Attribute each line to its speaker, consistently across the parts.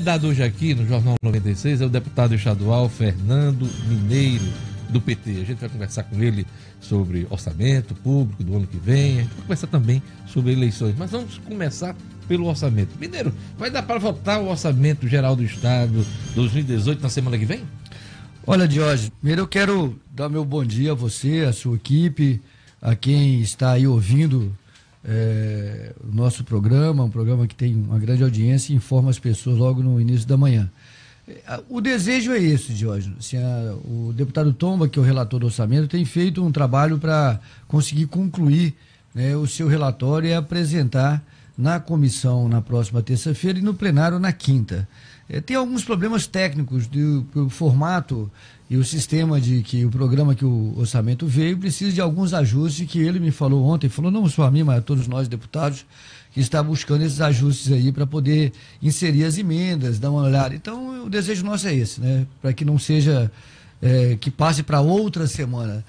Speaker 1: convidado hoje aqui no Jornal 96 é o deputado estadual Fernando Mineiro, do PT. A gente vai conversar com ele sobre orçamento público do ano que vem, a gente vai conversar também sobre eleições, mas vamos começar pelo orçamento. Mineiro, vai dar para votar o orçamento geral do Estado 2018 na semana que vem?
Speaker 2: Olha, Diógenes, primeiro eu quero dar meu bom dia a você, a sua equipe, a quem está aí ouvindo o nosso programa, um programa que tem uma grande audiência e informa as pessoas logo no início da manhã. O desejo é esse, Diógenes. Assim, o deputado Tomba, que é o relator do orçamento, tem feito um trabalho para conseguir concluir, né, o seu relatório e apresentar na comissão na próxima terça-feira e no plenário na quinta. Tem alguns problemas técnicos do formato e o sistema de que o programa que o orçamento veio precisa de alguns ajustes que ele me falou ontem, falou não só a mim, mas a todos nós deputados, que está buscando esses ajustes aí para poder inserir as emendas, dar uma olhada. Então, o desejo nosso é esse, né? Para que não seja, que passe para outra semana.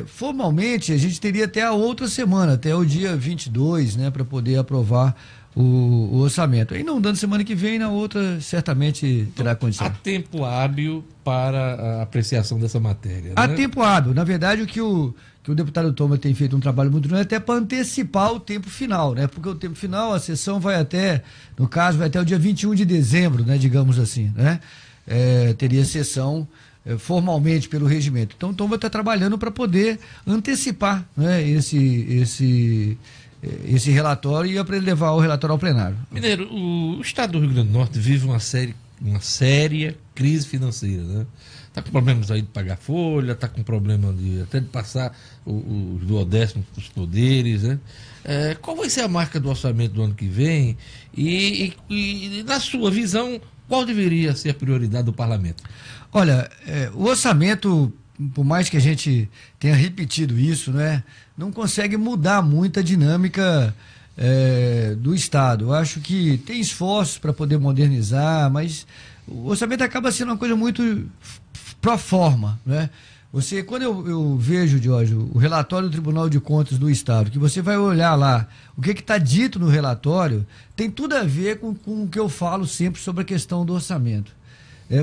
Speaker 2: Formalmente, a gente teria até a outra semana, até o dia 22, né? Para poder aprovar o orçamento. E não dando semana que vem, na outra certamente terá condição.
Speaker 1: Há tempo hábil para a apreciação dessa matéria,
Speaker 2: Há
Speaker 1: né?
Speaker 2: tempo hábil. Na verdade, o que o deputado Tomba tem feito um trabalho muito grande até para antecipar o tempo final, né? Porque o tempo final, a sessão vai até, no caso, vai até o dia 21 de dezembro, né? Digamos assim, né? Teria sessão formalmente pelo regimento. Então, o Tomba está trabalhando para poder antecipar, né, esse relatório e para ele levar o relatório ao plenário.
Speaker 1: Mineiro, o estado do Rio Grande do Norte vive uma séria crise financeira, né? Está com problemas aí de pagar folha, está com problema até de passar o duodécimo para os poderes, né? Qual vai ser a marca do orçamento do ano que vem? E na sua visão, qual deveria ser a prioridade do parlamento?
Speaker 2: Olha, o orçamento, por mais que a gente tenha repetido isso, né, não consegue mudar muito a dinâmica do Estado. Eu acho que tem esforços para poder modernizar, mas o orçamento acaba sendo uma coisa muito pro forma, né? Quando eu vejo, Diógenes, o relatório do Tribunal de Contas do Estado, que você vai olhar lá, o que está dito no relatório, tem tudo a ver com o que eu falo sempre sobre a questão do orçamento.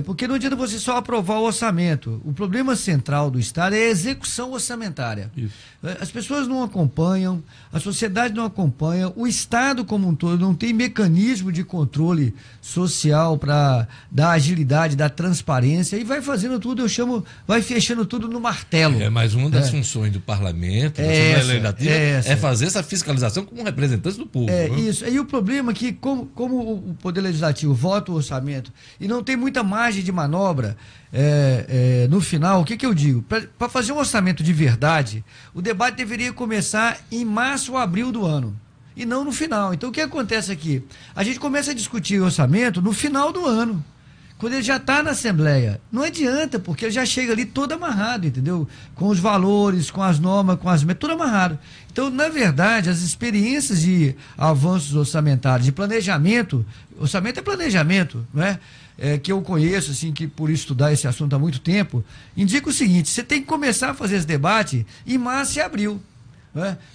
Speaker 2: Porque não adianta você só aprovar o orçamento. O problema central do Estado é a execução orçamentária. Isso. As pessoas não acompanham, a sociedade não acompanha, o Estado como um todo não tem mecanismo de controle social para dar agilidade, dar transparência, e vai fazendo tudo, vai fechando tudo no martelo.
Speaker 1: Mas uma das funções do parlamento, da Assembleia Legislativa, é fazer essa fiscalização como representantes do povo. Né?
Speaker 2: Isso. E o problema é que, como o Poder Legislativo vota o orçamento e não tem muita margem de manobra, no final, o que eu digo? Para fazer um orçamento de verdade, o debate deveria começar em março ou abril do ano, e não no final. Então, o que acontece aqui? A gente começa a discutir orçamento no final do ano, quando ele já está na Assembleia. Não adianta, porque ele já chega ali todo amarrado, entendeu? Com os valores, com as normas, com as metas, tudo amarrado. Então, na verdade, as experiências de avanços orçamentários, de planejamento, orçamento é planejamento, não é? Que eu conheço, assim, que por estudar esse assunto há muito tempo, indica o seguinte: você tem que começar a fazer esse debate em março e abril.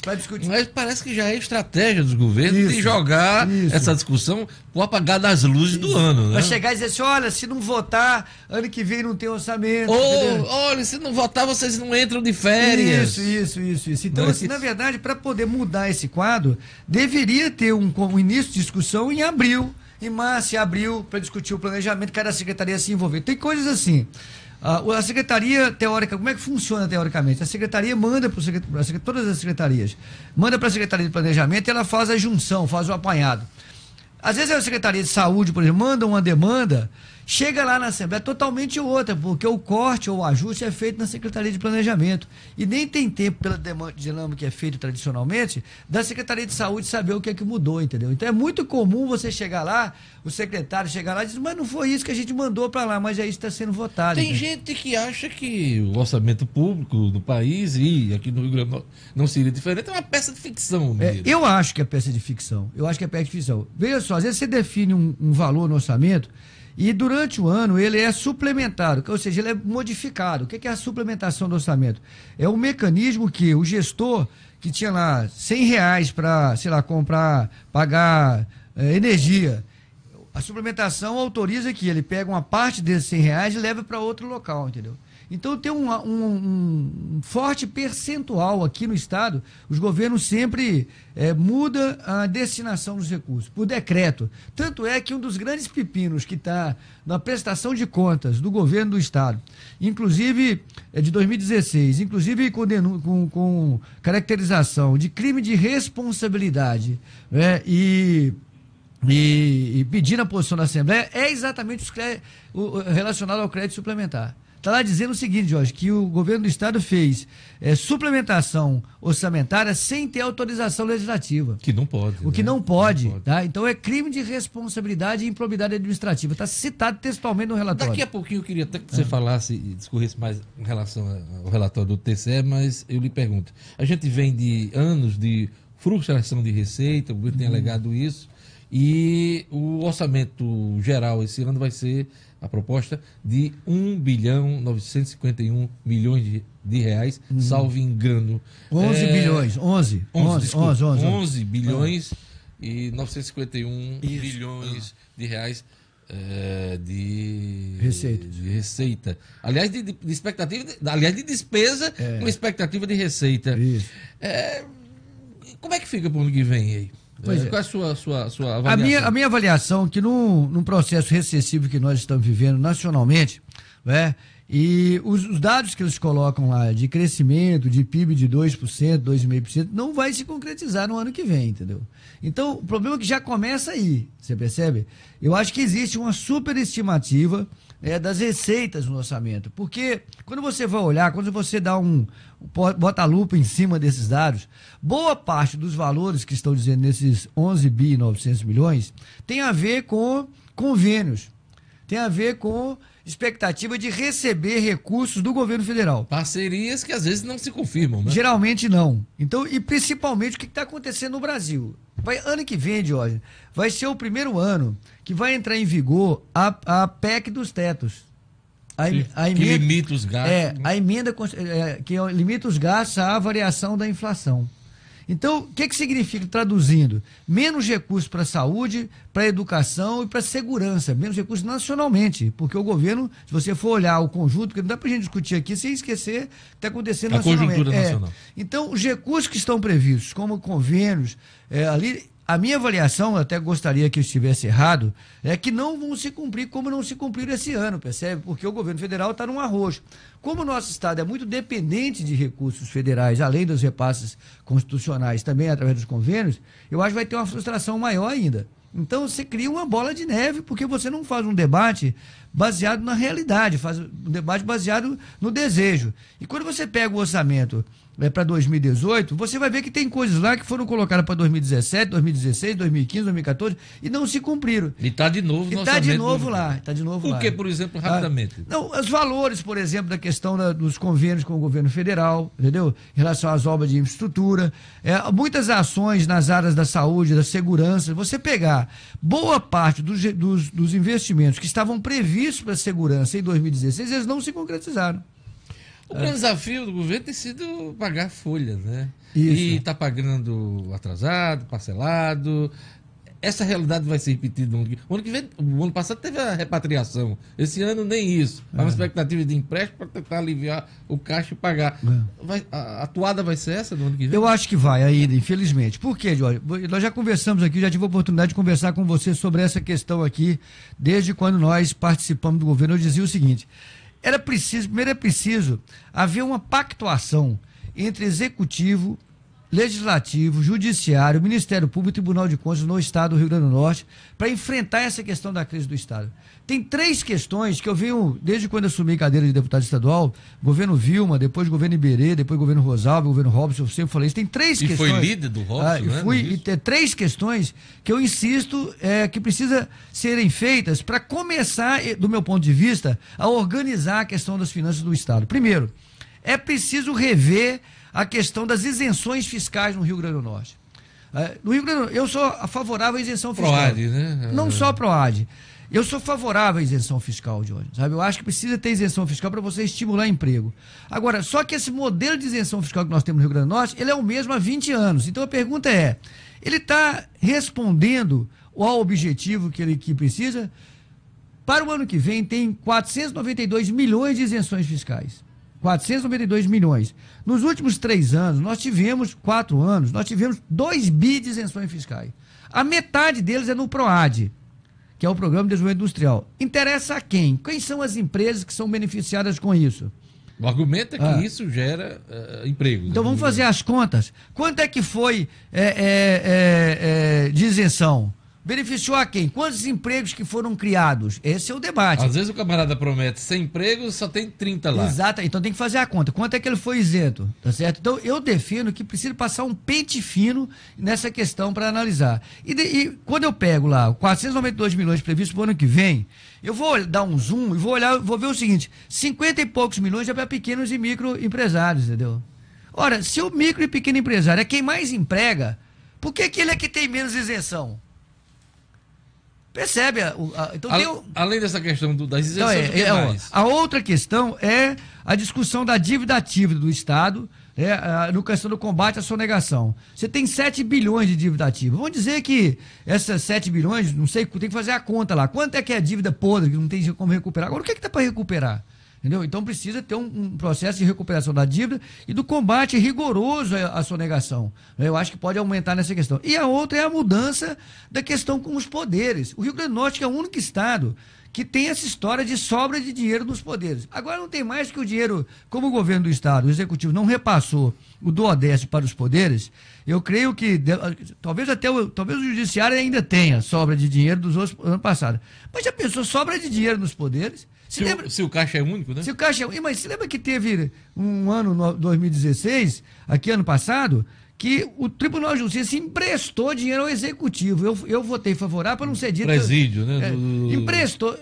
Speaker 2: Para discutir.
Speaker 1: Mas parece que já é estratégia dos governos de jogar essa discussão pro apagar das luzes do ano, né?
Speaker 2: Vai chegar e dizer assim: olha, se não votar, ano que vem não tem orçamento.
Speaker 1: Olha, se não votar, vocês não entram de férias.
Speaker 2: Isso. Então, assim, na verdade, para poder mudar esse quadro, deveria ter um início de discussão em abril, em março e abril, para discutir o planejamento, cada secretaria se envolver. Tem coisas assim. A secretaria teórica, como é que funciona teoricamente? A secretaria manda para todas as secretarias, manda para a Secretaria de Planejamento e ela faz a junção, faz o apanhado. Às vezes a Secretaria de Saúde, por exemplo, manda uma demanda, chega lá na Assembleia totalmente outra, porque o corte ou o ajuste é feito na Secretaria de Planejamento. E nem tem tempo, pela dinâmica que é feita tradicionalmente, da Secretaria de Saúde saber o que é que mudou, entendeu? Então é muito comum você chegar lá, o secretário chegar lá e dizer: mas não foi isso que a gente mandou para lá, mas é isso que está sendo votado.
Speaker 1: Tem gente que acha que o orçamento público do país, e aqui no Rio Grande do Norte não seria diferente, é uma peça de ficção.
Speaker 2: Eu acho que é peça de ficção. Veja só, às vezes você define um valor no orçamento e durante o ano ele é suplementado, ou seja, ele é modificado. O que é a suplementação do orçamento? É um mecanismo que o gestor que tinha lá R$100 para, sei lá, pagar energia, A suplementação autoriza que ele pega uma parte desses R$100 e leva para outro local, entendeu? Então tem um forte percentual aqui no Estado, os governos sempre mudam a destinação dos recursos, por decreto. Tanto é que um dos grandes pepinos que está na prestação de contas do governo do Estado, inclusive de 2016, inclusive com caracterização de crime de responsabilidade, né, e pedindo a posição da Assembleia, é exatamente relacionado ao crédito suplementar. Está lá dizendo o seguinte, Jorge, que o governo do Estado fez suplementação orçamentária sem ter autorização legislativa.
Speaker 1: Que não pode.
Speaker 2: O que não pode, tá? Então é crime de responsabilidade e improbidade administrativa. Está citado textualmente no relatório.
Speaker 1: Daqui a pouquinho eu queria até que você falasse e discorresse mais em relação ao relatório do TCE, mas eu lhe pergunto. A gente vem de anos de frustração de receita, o governo tem alegado isso, e o orçamento geral esse ano vai ser a proposta de 1.951 bilhões de reais, salvo engano.
Speaker 2: 11 bilhões, 11
Speaker 1: bilhões e 951 bilhões de reais de receita. Aliás, de expectativa, aliás, de despesa, uma expectativa de receita. Como é que fica para o ano que vem aí? Qual é a sua avaliação?
Speaker 2: A minha avaliação é que num processo recessivo que nós estamos vivendo nacionalmente, né, e os dados que eles colocam lá de crescimento, de PIB de 2%, 2,5%, não vai se concretizar no ano que vem, entendeu? Então, o problema é que já começa aí, você percebe? Eu acho que existe uma superestimativa das receitas no orçamento, porque quando você vai olhar, quando você bota a lupa em cima desses dados, boa parte dos valores que estão dizendo nesses 11 bi 900 milhões tem a ver com convênios, tem a ver com expectativa de receber recursos do governo federal.
Speaker 1: Parcerias que às vezes não se confirmam, né?
Speaker 2: Geralmente não. Então, e principalmente o que está acontecendo no Brasil. Ano que vem, Jorge, vai ser o primeiro ano que vai entrar em vigor a PEC dos tetos.
Speaker 1: Que limita os gastos.
Speaker 2: A emenda que limita os gastos à variação da inflação. Então, o que significa, traduzindo? Menos recursos para a saúde, para a educação e para a segurança. Menos recursos nacionalmente. Porque o governo, se você for olhar o conjunto, porque não dá para a gente discutir aqui sem esquecer o que está acontecendo nacionalmente.
Speaker 1: A conjuntura nacional.
Speaker 2: Então, os recursos que estão previstos, como convênios, ali... A minha avaliação, eu até gostaria que eu estivesse errado, é que não vão se cumprir como não se cumpriram esse ano, percebe? Porque o governo federal está num arrojo. Como o nosso Estado é muito dependente de recursos federais, além dos repasses constitucionais, também através dos convênios, eu acho que vai ter uma frustração maior ainda. Então você cria uma bola de neve, porque você não faz um debate baseado na realidade, faz um debate baseado no desejo. E quando você pega o orçamento para 2018, você vai ver que tem coisas lá que foram colocadas para 2017, 2016, 2015, 2014 e não se cumpriram.
Speaker 1: E está de novo no orçamento.
Speaker 2: Está de novo lá. Está de novo lá.
Speaker 1: Por que, por exemplo, rapidamente?
Speaker 2: Não, os valores, por exemplo, da questão dos convênios com o governo federal, entendeu? Em relação às obras de infraestrutura, muitas ações nas áreas da saúde, da segurança. Você pegar boa parte dos investimentos que estavam previstos para a segurança em 2016, eles não se concretizaram.
Speaker 1: O grande desafio do governo tem sido pagar folha, né?
Speaker 2: Isso.
Speaker 1: E está pagando atrasado, parcelado. Essa realidade vai ser repetida no ano que vem. O ano passado teve a repatriação. Esse ano nem isso. Há uma expectativa de empréstimo para tentar aliviar o caixa e pagar. A atuada vai ser essa no ano que vem?
Speaker 2: Eu acho que vai ainda, infelizmente. Por quê, Jorge? Nós já conversamos aqui, já tive a oportunidade de conversar com você sobre essa questão aqui, desde quando nós participamos do governo. Eu dizia o seguinte... Primeiro é preciso haver uma pactuação entre executivo, legislativo, judiciário, Ministério Público e Tribunal de Contas no Estado do Rio Grande do Norte para enfrentar essa questão da crise do Estado. Tem 3 questões que eu venho, desde quando assumi cadeira de deputado estadual, governo Vilma, depois governo Iberê, depois governo Rosalba, governo Robson, eu sempre falei isso. Tem 3 questões.
Speaker 1: E foi líder do Robson, né?
Speaker 2: E tem 3 questões que eu insisto que precisa serem feitas para começar, do meu ponto de vista, a organizar a questão das finanças do Estado. Primeiro, é preciso rever a questão das isenções fiscais no Rio Grande do Norte. No Rio Grande do Norte, eu sou favorável à isenção fiscal.
Speaker 1: PROAD, né?
Speaker 2: Não só PROAD. Eu sou favorável à isenção fiscal, Jorge, sabe? Eu acho que precisa ter isenção fiscal para você estimular emprego. Agora, só que esse modelo de isenção fiscal que nós temos no Rio Grande do Norte, ele é o mesmo há 20 anos. Então a pergunta é, ele está respondendo ao objetivo que precisa. Para o ano que vem, tem 492 milhões de isenções fiscais. 492 milhões. Nos últimos 4 anos, nós tivemos 2 bi de isenções fiscais. A metade deles é no PROAD, que é o Programa de Desenvolvimento Industrial. Interessa a quem? Quem são as empresas que são beneficiadas com isso?
Speaker 1: O argumento é que isso gera emprego.
Speaker 2: Então vamos fazer as contas. Quanto é que foi de isenção? Beneficiou a quem? Quantos empregos que foram criados? Esse é o debate.
Speaker 1: Às vezes o camarada promete 100 empregos, só tem 30 lá.
Speaker 2: Exato, então tem que fazer a conta. Quanto é que ele foi isento? Tá certo? Então eu defino que precisa passar um pente fino nessa questão para analisar. E quando eu pego lá 492 milhões previstos para o ano que vem, eu vou dar um zoom e vou ver o seguinte: 50 e poucos milhões é para pequenos e microempresários, entendeu? Ora, se o micro e pequeno empresário é quem mais emprega, por que ele é que tem menos isenção? Percebe? Então
Speaker 1: além dessa questão das isenções, mais?
Speaker 2: A outra questão é a discussão da dívida ativa do Estado, no questão do combate à sonegação. Você tem 7 bilhões de dívida ativa. Vamos dizer que essas 7 bilhões, não sei, tem que fazer a conta lá. Quanto é que é a dívida podre, que não tem como recuperar? Agora, o que está para recuperar? Entendeu? Então precisa ter um processo de recuperação da dívida e do combate rigoroso à sonegação. Eu acho que pode aumentar nessa questão. E a outra é a mudança da questão com os poderes. O Rio Grande do Norte é o único estado que tem essa história de sobra de dinheiro nos poderes. Agora não tem mais que o dinheiro, como o governo do estado, o executivo, não repassou o duodécimo para os poderes. Eu creio que talvez o judiciário ainda tenha sobra de dinheiro dos anos passados. Mas já pensou, sobra de dinheiro nos poderes?
Speaker 1: Se o caixa é único, né?
Speaker 2: Se o caixa é único. Mas se lembra que teve um ano, 2016, aqui ano passado, que o Tribunal de Justiça emprestou dinheiro ao Executivo. Eu votei favorável para não ser dito...
Speaker 1: Presídio, né?
Speaker 2: Emprestou.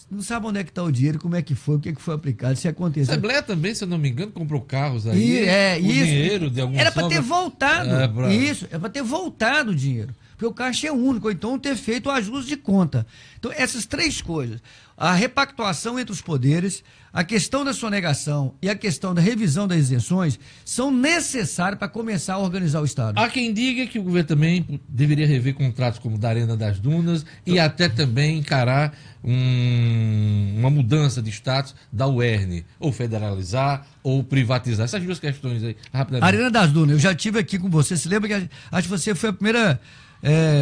Speaker 2: Não sabe onde é que está o dinheiro, como é que foi, o que, é que foi aplicado, se aconteceu.
Speaker 1: A Assembleia também, se eu não me engano, comprou carros aí.
Speaker 2: Isso.
Speaker 1: Dinheiro de alguma
Speaker 2: Era para ter voltado.
Speaker 1: Isso,
Speaker 2: era para ter voltado o dinheiro. Porque o caixa é único, ou então ter feito o ajuste de conta. Então, essas 3 coisas, a repactuação entre os poderes, a questão da sonegação e a questão da revisão das isenções, são necessárias para começar a organizar o Estado.
Speaker 1: Há quem diga que o governo também deveria rever contratos como o da Arena das Dunas e até também encarar uma mudança de status da UERN, ou federalizar ou privatizar. Essas 2 questões aí, rapidamente.
Speaker 2: Arena das Dunas, eu já estive aqui com você. Se lembra que acho que você foi a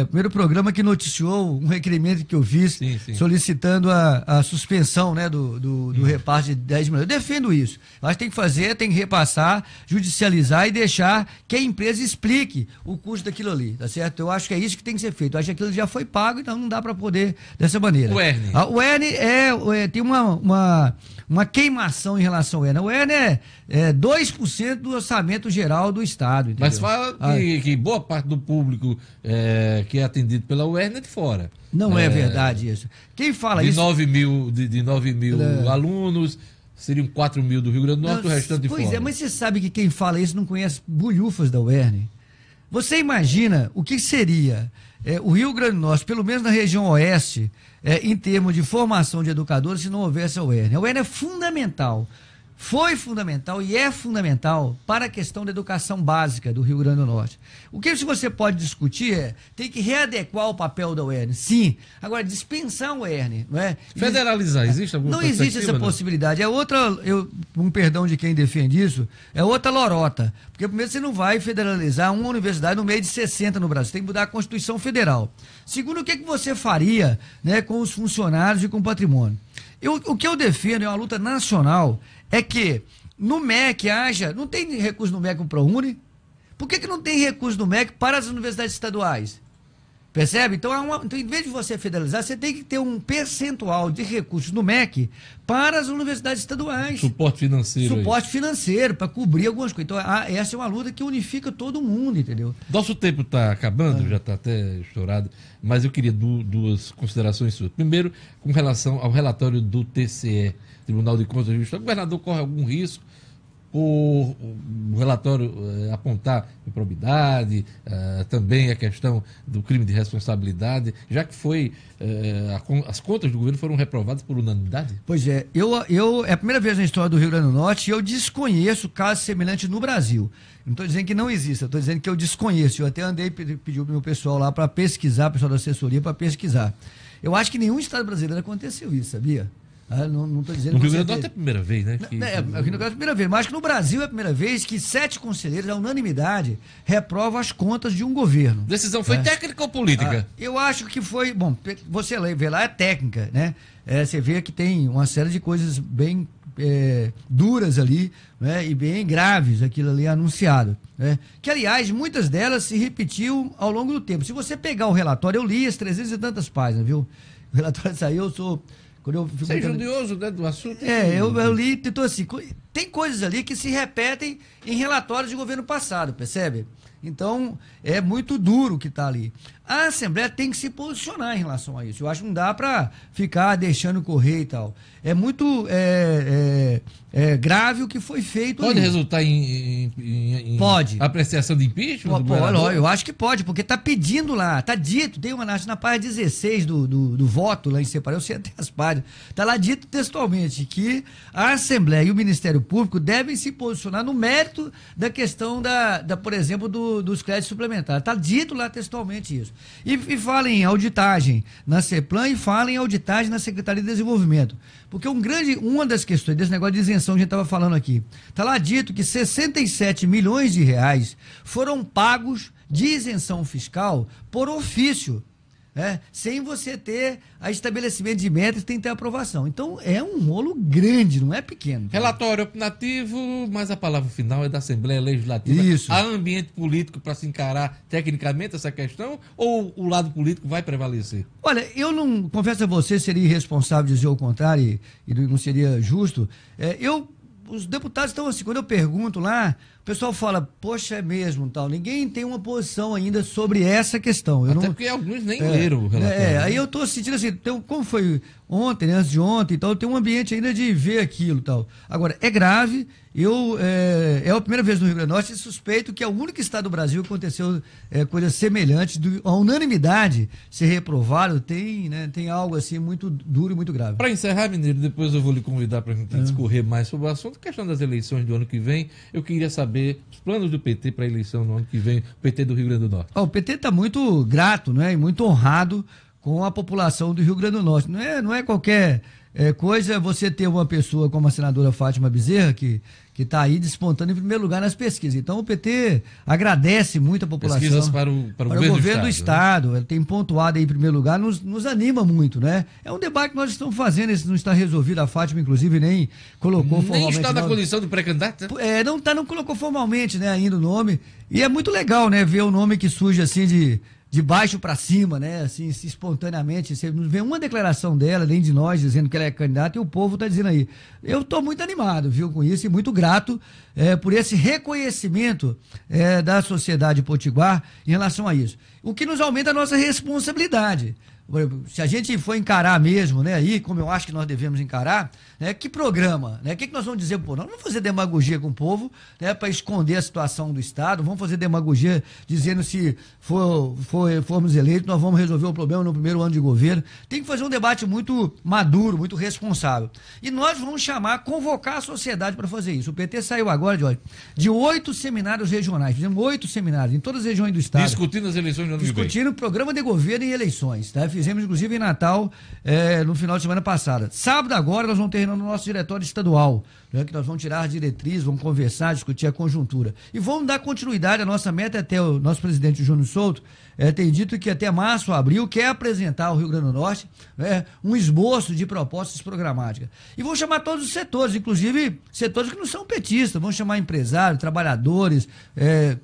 Speaker 2: primeiro programa que noticiou um requerimento que eu fiz, solicitando a suspensão, né, do repasse de 10 milhões. Eu defendo isso. Eu acho que tem que repassar, judicializar e deixar que a empresa explique o custo daquilo ali, tá certo? Eu acho que é isso que tem que ser feito. Eu acho que aquilo já foi pago, então não dá para poder dessa maneira. O ERN tem uma queimação em relação ao ERN. O ERN é 2% do orçamento geral do Estado, entendeu?
Speaker 1: Mas fala que boa parte do público que é atendido pela UERN é de fora.
Speaker 2: Não é verdade isso. Quem fala
Speaker 1: de
Speaker 2: isso...
Speaker 1: 9 mil alunos, seriam 4 mil do Rio Grande do Norte, o restante de fora.
Speaker 2: Pois é, mas você sabe que quem fala isso não conhece bulhufas da UERN. Você imagina o que seria o Rio Grande do Norte, pelo menos na região oeste, em termos de formação de educadores, se não houvesse a UERN. A UERN é fundamental. Foi fundamental e é fundamental para a questão da educação básica do Rio Grande do Norte. O que você pode discutir tem que readequar o papel da UERN, sim. Agora, dispensar a UERN, não é?
Speaker 1: Federalizar, existe alguma
Speaker 2: Não existe essa possibilidade. É outra, um perdão de quem defende isso, é outra lorota. Porque primeiro você não vai federalizar uma universidade no meio de 60 no Brasil. Você tem que mudar a Constituição Federal. Segundo, o que você faria, né, com os funcionários e com o patrimônio? O que eu defendo é uma luta nacional, é que no MEC não tem recurso no MEC para o ProUni? Por que não tem recurso no MEC para as universidades estaduais? Percebe? Então, em vez de você federalizar, você tem que ter um percentual de recursos no MEC para as universidades estaduais.
Speaker 1: Suporte financeiro.
Speaker 2: Para cobrir algumas coisas. Então, essa é uma luta que unifica todo mundo, entendeu?
Speaker 1: Nosso tempo está acabando, já está até estourado, mas eu queria 2 considerações suas. Primeiro, com relação ao relatório do TCE, Tribunal de Contas e Justiça. O governador corre algum risco por o relatório apontar improbidade, também a questão do crime de responsabilidade, já que as contas do governo foram reprovadas por unanimidade?
Speaker 2: Pois é, é a primeira vez na história do Rio Grande do Norte e eu desconheço caso semelhante no Brasil. Não estou dizendo que não exista, estou dizendo que eu desconheço. Eu até andei, pedi para o meu pessoal lá para pesquisar, o pessoal da assessoria para pesquisar. Eu acho que nenhum estado brasileiro aconteceu isso, sabia? Não estou dizendo
Speaker 1: no Rio Grande do Norte é a primeira vez, né?
Speaker 2: Aqui no Rio Grande do Norte é a primeira vez, mas acho que no Brasil é a primeira vez que 7 conselheiros, à unanimidade, reprovam as contas de um governo.
Speaker 1: Decisão foi técnica ou política?
Speaker 2: Eu acho que foi, bom, você vê lá, é técnica, né? Você vê que tem uma série de coisas bem duras ali, né? E bem graves, aquilo ali anunciado, né? Que, aliás, muitas delas se repetiu ao longo do tempo. Se você pegar o relatório, eu li as 300 e tantas páginas, viu? O relatório saiu, eu sou...
Speaker 1: Você é estudioso, né, do assunto?
Speaker 2: Eu li, então assim, tem coisas ali que se repetem em relatórios de governo passado, percebe? Então, é muito duro o que está ali. A Assembleia tem que se posicionar em relação a isso. Eu acho que não dá para ficar deixando correr e tal. É muito grave o que foi feito.
Speaker 1: Pode
Speaker 2: ali.
Speaker 1: Resultar em
Speaker 2: pode.
Speaker 1: Apreciação de impeachment?
Speaker 2: Pode, eu acho que pode, porque está pedindo lá, está dito, tem uma na página 16 do voto lá em Separé, eu sei até as páginas, está lá dito textualmente que a Assembleia e o Ministério Público devem se posicionar no mérito da questão por exemplo, dos créditos suplementares. Está dito lá textualmente isso. E fala em auditagem na CEPLAN e fala em auditagem na Secretaria de Desenvolvimento. Porque uma das questões desse negócio de isenção que a gente estava falando aqui, está lá dito que 67 milhões de reais foram pagos de isenção fiscal por ofício, sem você ter estabelecimento de metas, tem que ter aprovação. Então é um rolo grande, não é pequeno.
Speaker 1: Relatório opinativo, mas a palavra final é da Assembleia Legislativa.
Speaker 2: Isso.
Speaker 1: Há ambiente político para se encarar tecnicamente essa questão ou o lado político vai prevalecer?
Speaker 2: Olha, eu não, confesso a você, seria irresponsável dizer o contrário e não seria justo. Os deputados estão assim, quando eu pergunto lá, o pessoal fala, poxa, é mesmo, tal. Ninguém tem uma posição ainda sobre essa questão.
Speaker 1: Até porque alguns nem leram o relatório.
Speaker 2: Aí eu estou sentindo assim, então, como foi ontem, né, antes de ontem e tal, tem um ambiente ainda de ver aquilo e tal. Agora, é grave, é a primeira vez no Rio Grande do Norte e suspeito que é o único estado do Brasil que aconteceu coisa semelhante, a unanimidade ser reprovado, tem algo assim muito duro e muito grave.
Speaker 1: Para encerrar, Mineiro, depois eu vou lhe convidar para a gente discorrer mais sobre o assunto, questão das eleições do ano que vem, eu queria saber os planos do PT para a eleição no ano que vem, o PT do Rio Grande do Norte.
Speaker 2: O PT está muito grato, né, e muito honrado com a população do Rio Grande do Norte. Não é qualquer coisa você ter uma pessoa como a senadora Fátima Bezerra, que está aí despontando em primeiro lugar nas pesquisas. Então o PT agradece muito a população.
Speaker 1: Pesquisas para o governo
Speaker 2: do Estado. Ele tem pontuado aí em primeiro lugar, nos anima muito, né? É um debate que nós estamos fazendo, esse não está resolvido. A Fátima, inclusive, nem colocou formalmente.
Speaker 1: Nem está na condição do pré-candidato?
Speaker 2: Não colocou formalmente, né, ainda o nome. E é muito legal, né, ver o nome que surge assim de baixo para cima, né? Assim, espontaneamente. Você não vê uma declaração dela, nem de nós, dizendo que ela é candidata, e o povo está dizendo aí. Eu estou muito animado, viu, com isso, e muito grato por esse reconhecimento da sociedade potiguar em relação a isso. O que nos aumenta a nossa responsabilidade. Se a gente for encarar mesmo, né, aí, como eu acho que nós devemos encarar, né, que programa, né, o que nós vamos dizer, pô, nós não vamos fazer demagogia com o povo, né, para esconder a situação do Estado, vamos fazer demagogia dizendo se formos eleitos, nós vamos resolver o problema no primeiro ano de governo. Tem que fazer um debate muito maduro, muito responsável. E nós vamos convocar a sociedade para fazer isso. O PT saiu agora, de 8 seminários regionais, fizemos 8 seminários em todas as regiões do Estado.
Speaker 1: Discutindo as eleições do ano que vem.
Speaker 2: Discutindo o programa de governo e eleições, tá? Fizemos, inclusive, em Natal, no final de semana passada. Sábado agora, nós vamos ter no nosso diretório estadual, né, que nós vamos tirar as diretrizes, vamos conversar, discutir a conjuntura. E vamos dar continuidade, a nossa meta até o nosso presidente Júnior Souto, tem dito que até março ou abril quer apresentar ao Rio Grande do Norte um esboço de propostas programáticas. E vão chamar todos os setores, inclusive setores que não são petistas, vão chamar empresários, trabalhadores,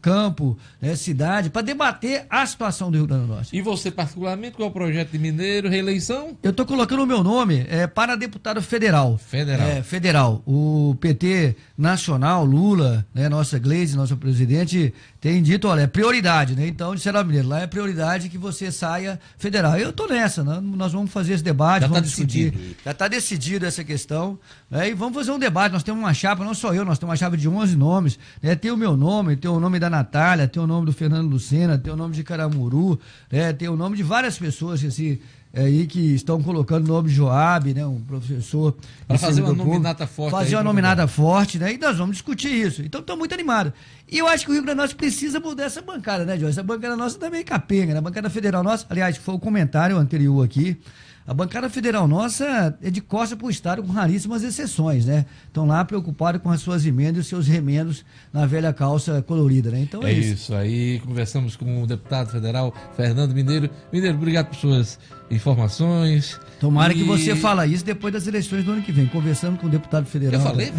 Speaker 2: campo, cidade, para debater a situação do Rio Grande do Norte.
Speaker 1: E você, particularmente, qual é o projeto de Mineiro, reeleição?
Speaker 2: Eu estou colocando o meu nome para deputado federal.
Speaker 1: Federal.
Speaker 2: Federal. o PT nacional, Lula, né, nossa Gleisi, nosso presidente, tem dito, olha, é prioridade, né? Então, disseram, Mineiro, lá é prioridade que você saia federal. Eu tô nessa, né? Nós vamos fazer esse debate,
Speaker 1: Já
Speaker 2: vamos
Speaker 1: tá
Speaker 2: discutir.
Speaker 1: decidido.
Speaker 2: Já está decidido essa questão, né? E vamos fazer um debate. Nós temos uma chapa, não só eu, nós temos uma chapa de 11 nomes, né? Tem o meu nome, tem o nome da Natália, tem o nome do Fernando Lucena, tem o nome de Caramuru, né? Tem o nome de várias pessoas assim, aí que estão colocando o nome de Joab, né? Um professor.
Speaker 1: Para fazer uma nominata forte.
Speaker 2: Fazer uma nominata forte, né? E nós vamos discutir isso. Então, estou muito animado. E eu acho que o Rio Grande do Norte precisa mudar essa bancada, né, Jorge? Essa bancada nossa tá meio capenga, né? A bancada federal nossa, aliás, foi o comentário anterior aqui. A bancada federal nossa é de costa para o Estado, com raríssimas exceções, né? Estão lá preocupados com as suas emendas e os seus remendos na velha calça colorida, né? Então
Speaker 1: é isso. Aí conversamos com o deputado federal Fernando Mineiro. Mineiro, obrigado por suas informações.
Speaker 2: Tomara que você fale isso depois das eleições do ano que vem, conversando com o deputado federal.
Speaker 1: Eu falei?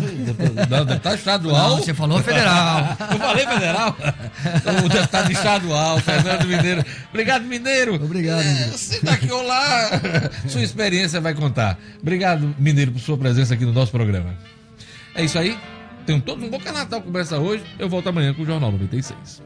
Speaker 1: Não, deputado estadual.
Speaker 2: Não, você falou federal.
Speaker 1: Eu falei federal. O deputado estadual, Fernando Mineiro. Obrigado, Mineiro.
Speaker 2: Obrigado, Mineiro.
Speaker 1: Você daqui ou lá, sua experiência vai contar. Obrigado, Mineiro, por sua presença aqui no nosso programa. É isso aí. Tenham todos um bom Natal. Começa hoje. Eu volto amanhã com o Jornal 96.